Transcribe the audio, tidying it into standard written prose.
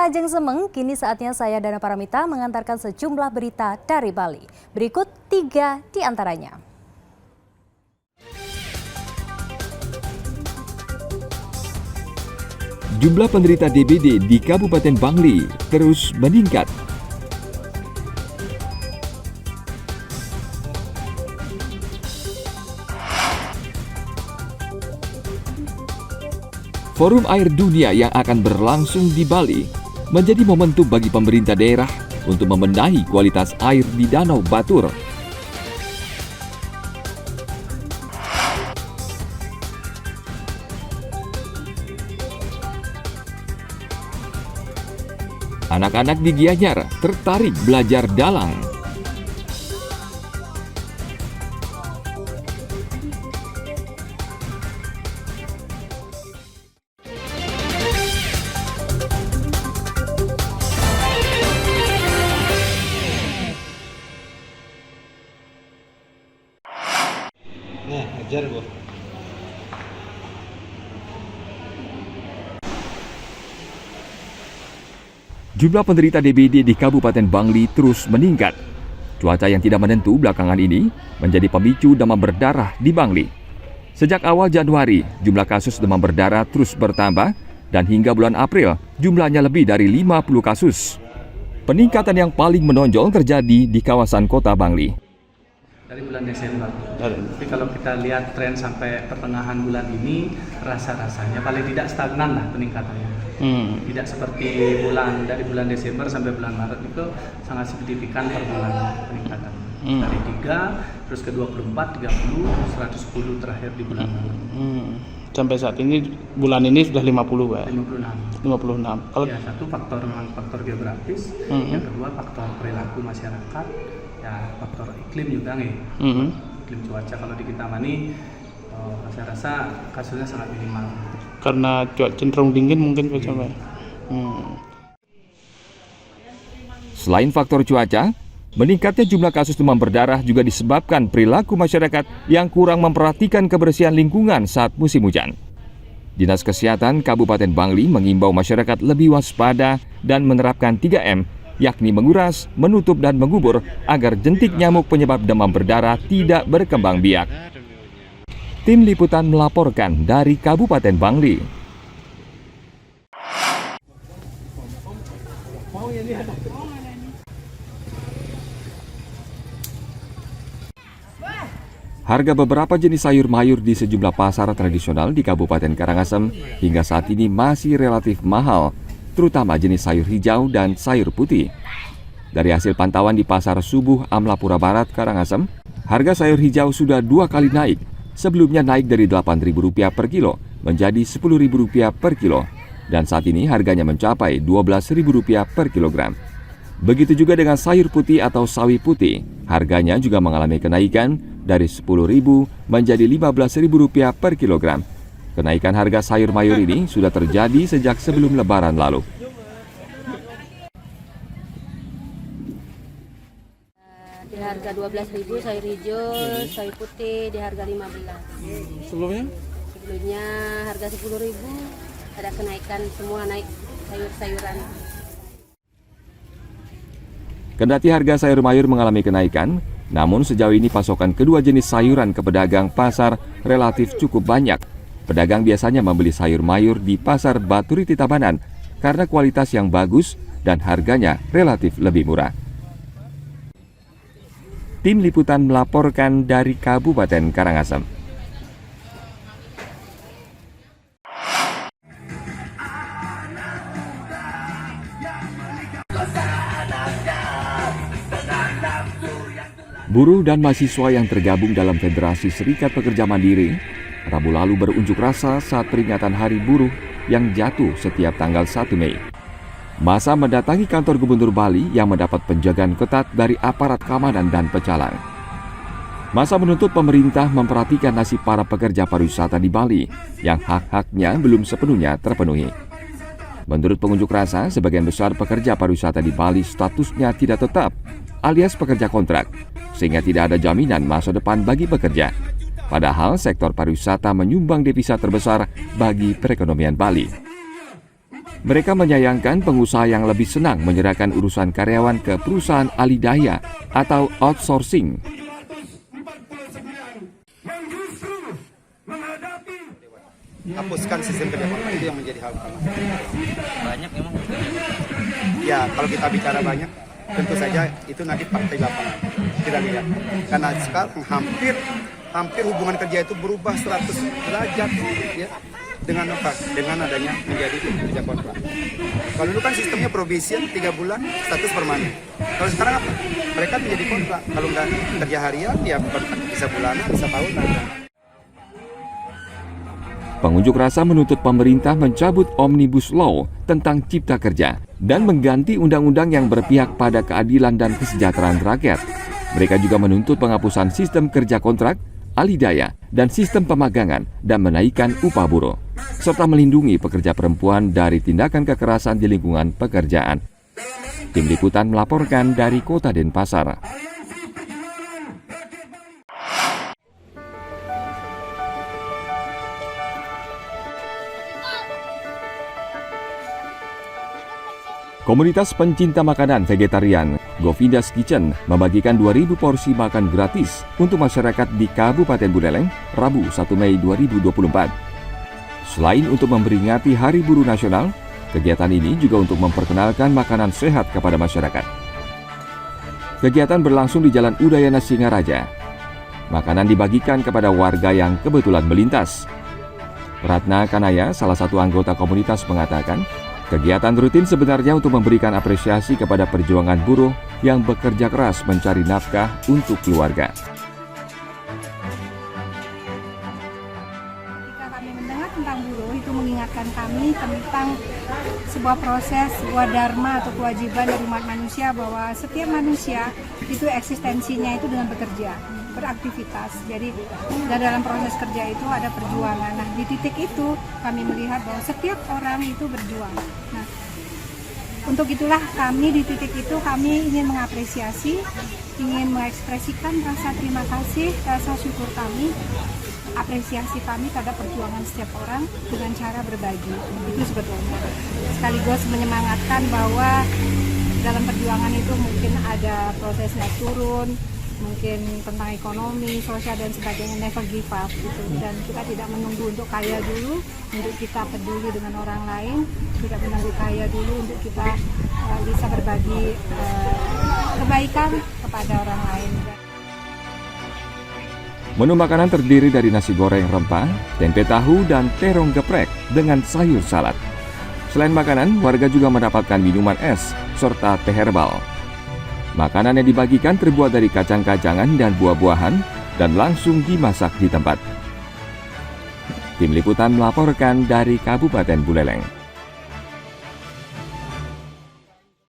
Ajeng Semeng, kini saatnya saya Dana Paramita mengantarkan sejumlah berita dari Bali. Berikut 3 di antaranya. Jumlah penderita DBD di Kabupaten Bangli terus meningkat. Forum Air Dunia yang akan berlangsung di Bali menjadi momentum bagi pemerintah daerah untuk membenahi kualitas air di Danau Batur. Anak-anak di Gianyar tertarik belajar dalang. Nah, ajar gua. Jumlah penderita DBD di Kabupaten Bangli terus meningkat. Cuaca yang tidak menentu belakangan ini menjadi pemicu demam berdarah di Bangli. Sejak awal Januari, jumlah kasus demam berdarah terus bertambah dan hingga bulan April jumlahnya lebih dari 50 kasus. Peningkatan yang paling menonjol terjadi di kawasan kota Bangli. Dari bulan Desember. Tapi kalau kita lihat tren sampai pertengahan bulan ini, rasa-rasanya paling tidak stagnan lah peningkatannya. Tidak seperti dari bulan Desember sampai bulan Maret itu sangat signifikan per bulan peningkatan. Dari 3, terus ke 24, 30, 110 terakhir di bulan Maret. Sampai saat ini bulan ini sudah 50 Pak. 56. Kalau ya, satu memang faktor geografis, yang kedua faktor perilaku masyarakat, ya faktor iklim juga nih. Iklim cuaca kalau di Kintamani saya rasa kasusnya sangat minimal. karena cuaca cenderung dingin mungkin Pak Sampai. Selain faktor cuaca, meningkatnya jumlah kasus demam berdarah juga disebabkan perilaku masyarakat yang kurang memperhatikan kebersihan lingkungan saat musim hujan. Dinas Kesehatan Kabupaten Bangli mengimbau masyarakat lebih waspada dan menerapkan 3M, yakni menguras, menutup, dan mengubur agar jentik nyamuk penyebab demam berdarah tidak berkembang biak. Tim Liputan melaporkan dari Kabupaten Bangli. Harga beberapa jenis sayur mayur di sejumlah pasar tradisional di Kabupaten Karangasem hingga saat ini masih relatif mahal, terutama jenis sayur hijau dan sayur putih. Dari hasil pantauan di Pasar Subuh Amlapura Barat, Karangasem, harga sayur hijau sudah 2 kali naik. Sebelumnya naik dari Rp8.000 per kilo menjadi Rp10.000 per kilo, dan saat ini harganya mencapai Rp12.000 per kilogram. Begitu juga dengan sayur putih atau sawi putih, harganya juga mengalami kenaikan dari Rp10.000 menjadi Rp15.000 per kilogram. Kenaikan harga sayur mayur ini sudah terjadi sejak sebelum Lebaran lalu. Di harga 12.000 sayur hijau, sayur putih di harga 15. Sebelumnya? Sebelumnya harga 10.000, ada kenaikan, semua naik sayur-sayuran. Kendati harga sayur mayur mengalami kenaikan, namun sejauh ini pasokan kedua jenis sayuran ke pedagang pasar relatif cukup banyak. Pedagang biasanya membeli sayur mayur di Pasar Baturiti Tabanan karena kualitas yang bagus dan harganya relatif lebih murah. Tim Liputan melaporkan dari Kabupaten Karangasem. Buruh dan mahasiswa yang tergabung dalam Federasi Serikat Pekerja Mandiri Rabu lalu berunjuk rasa saat peringatan Hari Buruh yang jatuh setiap tanggal 1 Mei. Massa mendatangi kantor Gubernur Bali yang mendapat penjagaan ketat dari aparat keamanan dan pecalang. Massa menuntut pemerintah memperhatikan nasib para pekerja pariwisata di Bali yang hak-haknya belum sepenuhnya terpenuhi. Menurut pengunjuk rasa, sebagian besar pekerja pariwisata di Bali statusnya tidak tetap, alias pekerja kontrak, sehingga tidak ada jaminan masa depan bagi pekerja. Padahal sektor pariwisata menyumbang devisa terbesar bagi perekonomian Bali. Mereka menyayangkan pengusaha yang lebih senang menyerahkan urusan karyawan ke perusahaan alidaya atau outsourcing. Hapuskan sistem kerja kontrak, itu yang menjadi hal utama. Banyak memang. Ya, kalau kita bicara banyak, tentu saja itu nanti partai lapangan. Kita lihat. Karena sekarang hampir hubungan kerja itu berubah 100 derajat, ya. Dengan apa? Dengan adanya menjadi kerja kontrak. Kalau dulu kan sistemnya probation 3 bulan, status permanen. Kalau sekarang apa? Mereka menjadi kontrak. Kalau nggak kerja harian, ya kontrak bisa bulanan, bisa tahunan. Pengunjuk rasa menuntut pemerintah mencabut Omnibus Law tentang Cipta Kerja dan mengganti undang-undang yang berpihak pada keadilan dan kesejahteraan rakyat. Mereka juga menuntut penghapusan sistem kerja kontrak, alidaya, dan sistem pemagangan dan menaikkan upah buruh, serta melindungi pekerja perempuan dari tindakan kekerasan di lingkungan pekerjaan. Tim Liputan melaporkan dari Kota Denpasar. Komunitas pencinta makanan vegetarian Govinda's Kitchen membagikan 2.000 porsi makan gratis untuk masyarakat di Kabupaten Buleleng, Rabu 1 Mei 2024. Selain untuk memperingati Hari Buruh Nasional, kegiatan ini juga untuk memperkenalkan makanan sehat kepada masyarakat. Kegiatan berlangsung di Jalan Udayana Singaraja. Makanan dibagikan kepada warga yang kebetulan melintas. Ratna Kanaya, salah satu anggota komunitas, mengatakan, kegiatan rutin sebenarnya untuk memberikan apresiasi kepada perjuangan buruh yang bekerja keras mencari nafkah untuk keluarga. Ketika kami mendengar tentang buruh, itu mengingatkan kami tentang sebuah proses, sebuah dharma atau kewajiban dari umat manusia, bahwa setiap manusia itu eksistensinya itu dengan bekerja, beraktivitas. Jadi dalam proses kerja itu ada perjuangan. Nah, di titik itu kami melihat bahwa setiap orang itu berjuang. Nah, untuk itulah kami di titik itu kami ingin mengapresiasi, ingin mengekspresikan rasa terima kasih, rasa syukur kami, apresiasi kami terhadap perjuangan setiap orang dengan cara berbagi. Itu sebetulnya. Sekaligus menyemangatkan bahwa dalam perjuangan itu mungkin ada proses naik turun, mungkin tentang ekonomi, sosial dan sebagainya, never give up gitu. Dan kita tidak menunggu untuk kaya dulu untuk kita peduli dengan orang lain, tidak menunggu kaya dulu untuk kita bisa berbagi kebaikan kepada orang lain. Menu makanan terdiri dari nasi goreng rempah, tempe tahu, dan terong geprek dengan sayur salad. Selain makanan, warga juga mendapatkan minuman es serta teh herbal. Makanan yang dibagikan terbuat dari kacang-kacangan dan buah-buahan dan langsung dimasak di tempat. Tim Liputan melaporkan dari Kabupaten Buleleng.